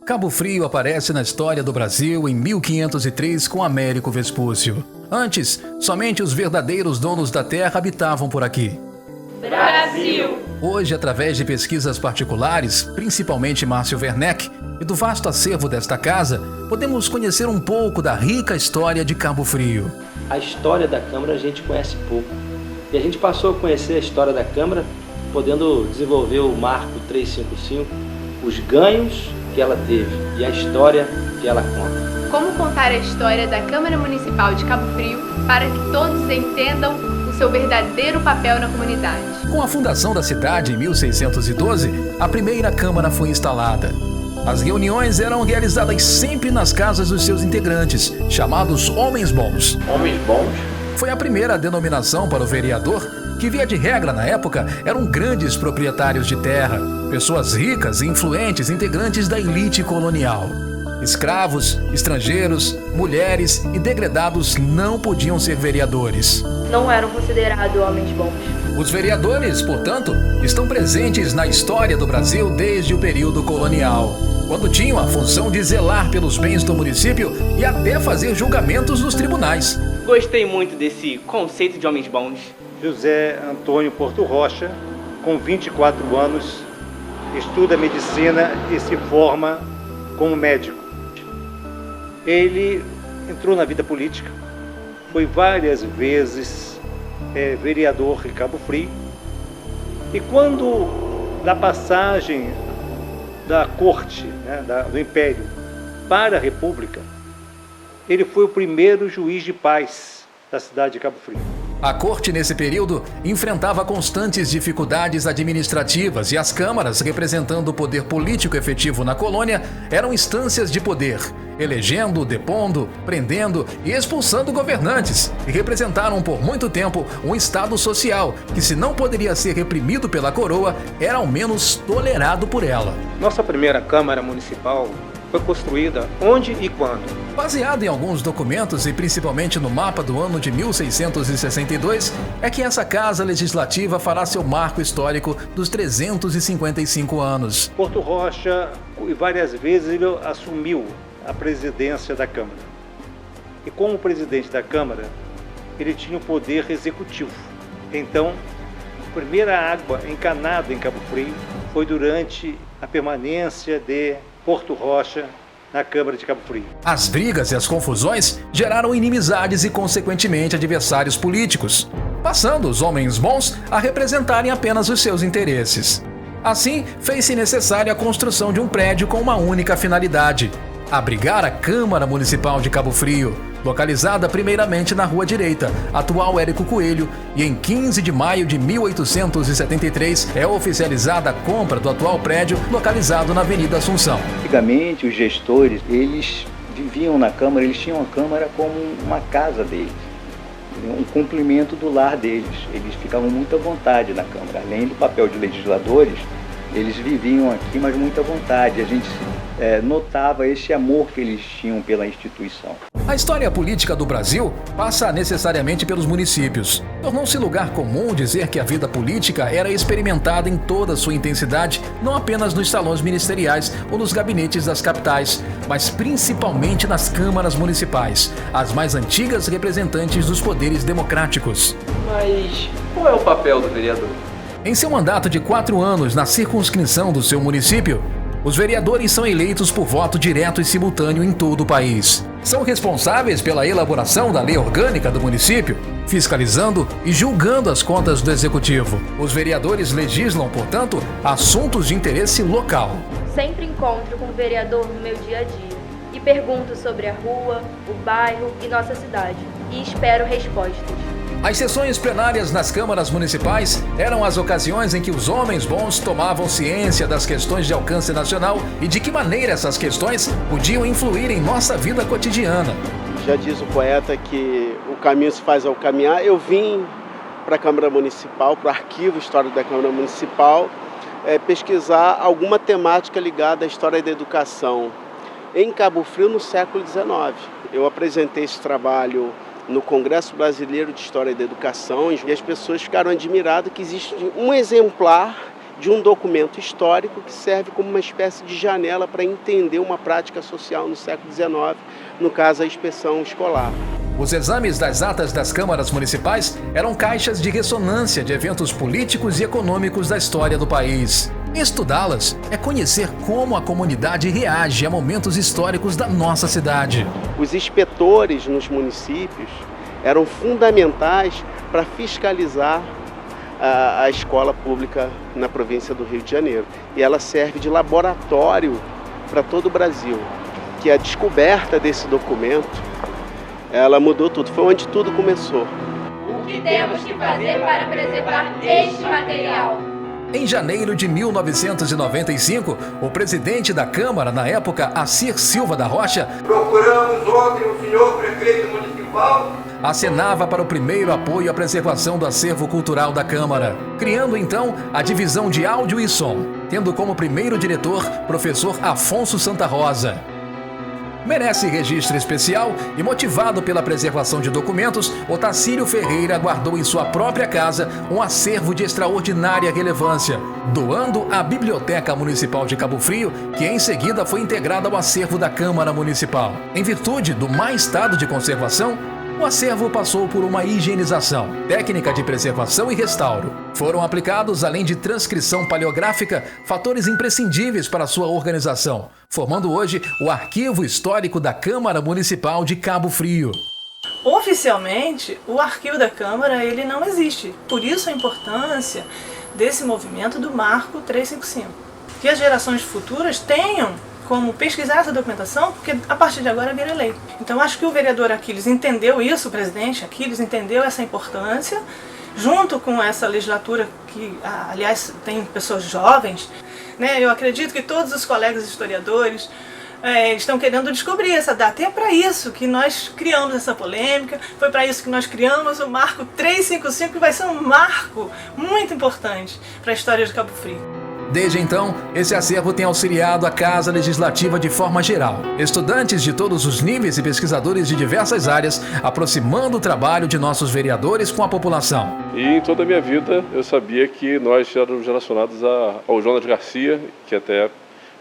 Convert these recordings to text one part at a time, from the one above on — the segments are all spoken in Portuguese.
Cabo Frio aparece na história do Brasil em 1503 com Américo Vespúcio. Antes, somente os verdadeiros donos da terra habitavam por aqui. Brasil! Hoje, através de pesquisas particulares, principalmente Márcio Werneck, e do vasto acervo desta casa, podemos conhecer um pouco da rica história de Cabo Frio. A história da Câmara a gente conhece pouco. E a gente passou a conhecer a história da Câmara podendo desenvolver o Marco 355, os ganhos que ela teve e a história que ela conta. Como contar a história da Câmara Municipal de Cabo Frio para que todos entendam o seu verdadeiro papel na comunidade? Com a fundação da cidade em 1612, a primeira Câmara foi instalada. As reuniões eram realizadas sempre nas casas dos seus integrantes, chamados Homens Bons. Homens bons? Foi a primeira denominação para o vereador, que via de regra na época eram grandes proprietários de terra, pessoas ricas e influentes integrantes da elite colonial. Escravos, estrangeiros, mulheres e degredados não podiam ser vereadores. Não eram considerados homens bons. Os vereadores, portanto, estão presentes na história do Brasil desde o período colonial, quando tinham a função de zelar pelos bens do município e até fazer julgamentos nos tribunais. Gostei muito desse conceito de homens bons. José Antônio Porto Rocha, com 24 anos, estuda medicina e se forma como médico. Ele entrou na vida política, foi várias vezes vereador em Cabo Frio, e quando, da passagem da corte, do Império para a República, ele foi o primeiro juiz de paz da cidade de Cabo Frio. A corte, nesse período, enfrentava constantes dificuldades administrativas e as câmaras, representando o poder político efetivo na colônia, eram instâncias de poder, elegendo, depondo, prendendo e expulsando governantes, e representaram por muito tempo um estado social que, se não poderia ser reprimido pela coroa, era ao menos tolerado por ela. Nossa primeira Câmara Municipal foi construída onde e quando? Baseado em alguns documentos e principalmente no mapa do ano de 1662, é que essa Casa Legislativa fará seu marco histórico dos 355 anos. Porto Rocha, várias vezes, ele assumiu a presidência da Câmara. E como presidente da Câmara, ele tinha o poder executivo. Então, a primeira água encanada em Cabo Frio foi durante a permanência de Porto Rocha na Câmara de Cabo Frio. As brigas e as confusões geraram inimizades e, consequentemente, adversários políticos, passando os homens bons a representarem apenas os seus interesses. Assim, fez-se necessária a construção de um prédio com uma única finalidade: abrigar a Câmara Municipal de Cabo Frio, localizada primeiramente na Rua Direita, atual Érico Coelho, e em 15 de maio de 1873 é oficializada a compra do atual prédio localizado na Avenida Assunção. Antigamente, os gestores, eles viviam na Câmara, eles tinham a Câmara como uma casa deles, um complemento do lar deles. Eles ficavam muito à vontade na Câmara. Além do papel de legisladores, eles viviam aqui, mas muito à vontade. A gente notava esse amor que eles tinham pela instituição. A história política do Brasil passa necessariamente pelos municípios. Tornou-se lugar comum dizer que a vida política era experimentada em toda a sua intensidade, não apenas nos salões ministeriais ou nos gabinetes das capitais, mas principalmente nas câmaras municipais, as mais antigas representantes dos poderes democráticos. Mas qual é o papel do vereador? Em seu mandato de 4 anos na circunscrição do seu município, os vereadores são eleitos por voto direto e simultâneo em todo o país. São responsáveis pela elaboração da lei orgânica do município, fiscalizando e julgando as contas do executivo. Os vereadores legislam, portanto, assuntos de interesse local. Sempre encontro com o vereador no meu dia a dia e pergunto sobre a rua, o bairro e nossa cidade, e espero respostas. As sessões plenárias nas câmaras municipais eram as ocasiões em que os homens bons tomavam ciência das questões de alcance nacional e de que maneira essas questões podiam influir em nossa vida cotidiana. Já diz o poeta que o caminho se faz ao caminhar. Eu vim para a Câmara Municipal, para o arquivo histórico da Câmara Municipal, pesquisar alguma temática ligada à história da educação em Cabo Frio no século XIX. Eu apresentei esse trabalho no Congresso Brasileiro de História da Educação e as pessoas ficaram admiradas que existe um exemplar de um documento histórico que serve como uma espécie de janela para entender uma prática social no século XIX, no caso a inspeção escolar. Os exames das atas das câmaras municipais eram caixas de ressonância de eventos políticos e econômicos da história do país. Estudá-las é conhecer como a comunidade reage a momentos históricos da nossa cidade. Os inspetores nos municípios eram fundamentais para fiscalizar a escola pública na província do Rio de Janeiro. E ela serve de laboratório para todo o Brasil. Que a descoberta desse documento, ela mudou tudo. Foi onde tudo começou. O que temos que fazer para preservar este material? Em janeiro de 1995, o presidente da Câmara, na época, Assir Silva da Rocha, procuramos ontem o senhor prefeito municipal, acenava para o primeiro apoio à preservação do acervo cultural da Câmara, criando então a divisão de áudio e som, tendo como primeiro diretor professor Afonso Santa Rosa. Merece registro especial e, motivado pela preservação de documentos, Otacílio Ferreira guardou em sua própria casa um acervo de extraordinária relevância, doando à Biblioteca Municipal de Cabo Frio, que em seguida foi integrada ao acervo da Câmara Municipal. Em virtude do má estado de conservação, o acervo passou por uma higienização, técnica de preservação e restauro. Foram aplicados, além de transcrição paleográfica, fatores imprescindíveis para sua organização, formando hoje o Arquivo Histórico da Câmara Municipal de Cabo Frio. Oficialmente, o Arquivo da Câmara ele não existe. Por isso a importância desse movimento do Marco 355. Que as gerações futuras tenham como pesquisar essa documentação, porque a partir de agora vira lei. Então acho que o vereador Aquiles entendeu isso, o presidente Aquiles entendeu essa importância, junto com essa legislatura que, aliás, tem pessoas jovens, né? Eu acredito que todos os colegas historiadores estão querendo descobrir essa data. E é para isso que nós criamos essa polêmica, foi para isso que nós criamos o Marco 355, que vai ser um marco muito importante para a história de Cabo Frio. Desde então, esse acervo tem auxiliado a Casa Legislativa de forma geral, estudantes de todos os níveis e pesquisadores de diversas áreas, aproximando o trabalho de nossos vereadores com a população. E em toda a minha vida eu sabia que nós éramos relacionados ao Jonas Garcia, que até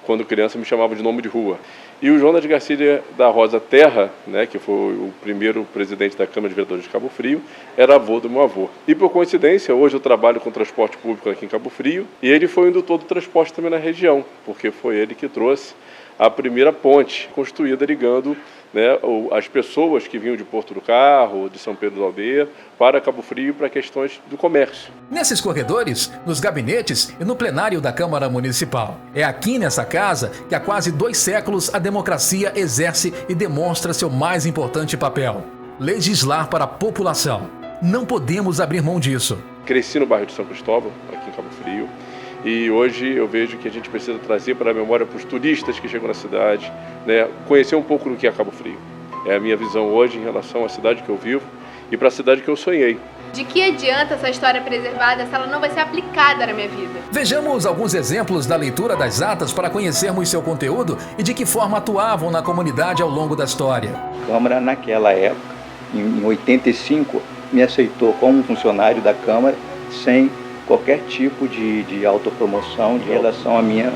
quando criança me chamava de nome de rua. E o Jonas Garcia da Rosa Terra, né, que foi o primeiro presidente da Câmara de Vereadores de Cabo Frio, era avô do meu avô. E por coincidência, hoje eu trabalho com transporte público aqui em Cabo Frio, e ele foi o indutor do transporte também na região, porque foi ele que trouxe a primeira ponte construída ligando, né, as pessoas que vinham de Porto do Carro, de São Pedro da Aldeia, para Cabo Frio para questões do comércio. Nesses corredores, nos gabinetes e no plenário da Câmara Municipal. É aqui nessa casa que há quase 2 séculos a democracia exerce e demonstra seu mais importante papel: legislar para a população. Não podemos abrir mão disso. Cresci no bairro de São Cristóvão, aqui em Cabo Frio. E hoje eu vejo que a gente precisa trazer para a memória para os turistas que chegam na cidade, né, conhecer um pouco do que é Cabo Frio. É a minha visão hoje em relação à cidade que eu vivo e para a cidade que eu sonhei. De que adianta essa história preservada se ela não vai ser aplicada na minha vida? Vejamos alguns exemplos da leitura das atas para conhecermos seu conteúdo e de que forma atuavam na comunidade ao longo da história. A Câmara, naquela época, em 85, me aceitou como funcionário da Câmara sem qualquer tipo de autopromoção em relação à minha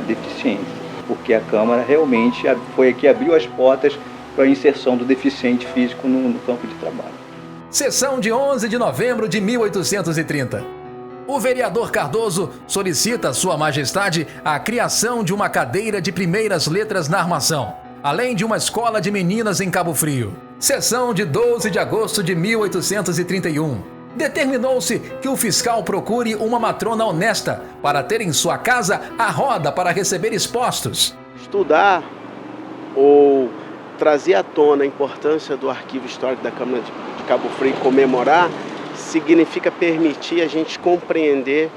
deficiência, porque a Câmara realmente foi a que abriu as portas para a inserção do deficiente físico no campo de trabalho. Sessão de 11 de novembro de 1830. O vereador Cardoso solicita a Sua Majestade a criação de uma cadeira de primeiras letras na armação, além de uma escola de meninas em Cabo Frio. Sessão de 12 de agosto de 1831. Determinou-se que o fiscal procure uma matrona honesta para ter em sua casa a roda para receber expostos. Estudar ou trazer à tona a importância do Arquivo Histórico da Câmara de Cabo Frio e comemorar significa permitir a gente compreender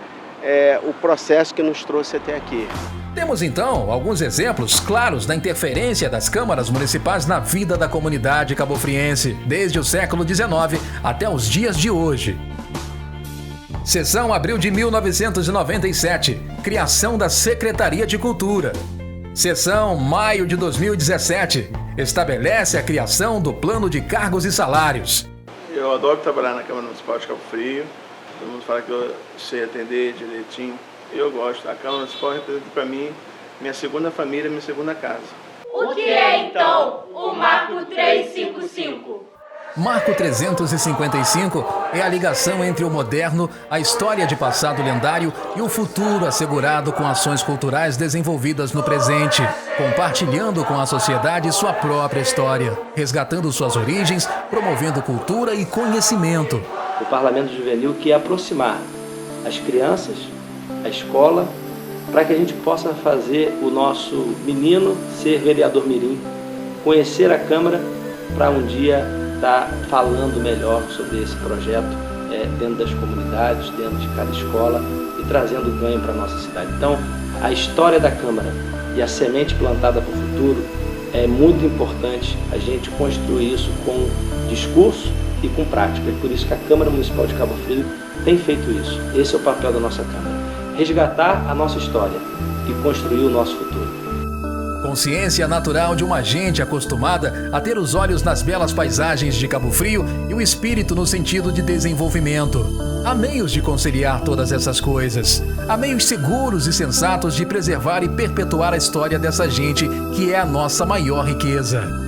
o processo que nos trouxe até aqui. Temos então alguns exemplos claros da interferência das câmaras municipais na vida da comunidade cabofriense, desde o século XIX até os dias de hoje. Sessão abril de 1997, criação da Secretaria de Cultura. Sessão maio de 2017, estabelece a criação do Plano de Cargos e Salários. Eu adoro trabalhar na Câmara Municipal de Cabo Frio, todo mundo fala que eu sei atender direitinho. Eu gosto. A Câmara Municipal representa para mim minha segunda família, minha segunda casa. O que é, então, o Marco 355? Marco 355 é a ligação entre o moderno, a história de passado lendário e o futuro assegurado com ações culturais desenvolvidas no presente, compartilhando com a sociedade sua própria história, resgatando suas origens, promovendo cultura e conhecimento. O Parlamento Juvenil quer aproximar as crianças, a escola, para que a gente possa fazer o nosso menino ser vereador mirim, conhecer a Câmara para um dia estar falando melhor sobre esse projeto dentro das comunidades, dentro de cada escola e trazendo ganho para a nossa cidade. Então, a história da Câmara e a semente plantada para o futuro é muito importante a gente construir isso com discurso e com prática. É por isso que a Câmara Municipal de Cabo Frio tem feito isso. Esse é o papel da nossa Câmara. Resgatar a nossa história e construir o nosso futuro. Consciência natural de uma gente acostumada a ter os olhos nas belas paisagens de Cabo Frio e o espírito no sentido de desenvolvimento. Há meios de conciliar todas essas coisas. Há meios seguros e sensatos de preservar e perpetuar a história dessa gente, que é a nossa maior riqueza.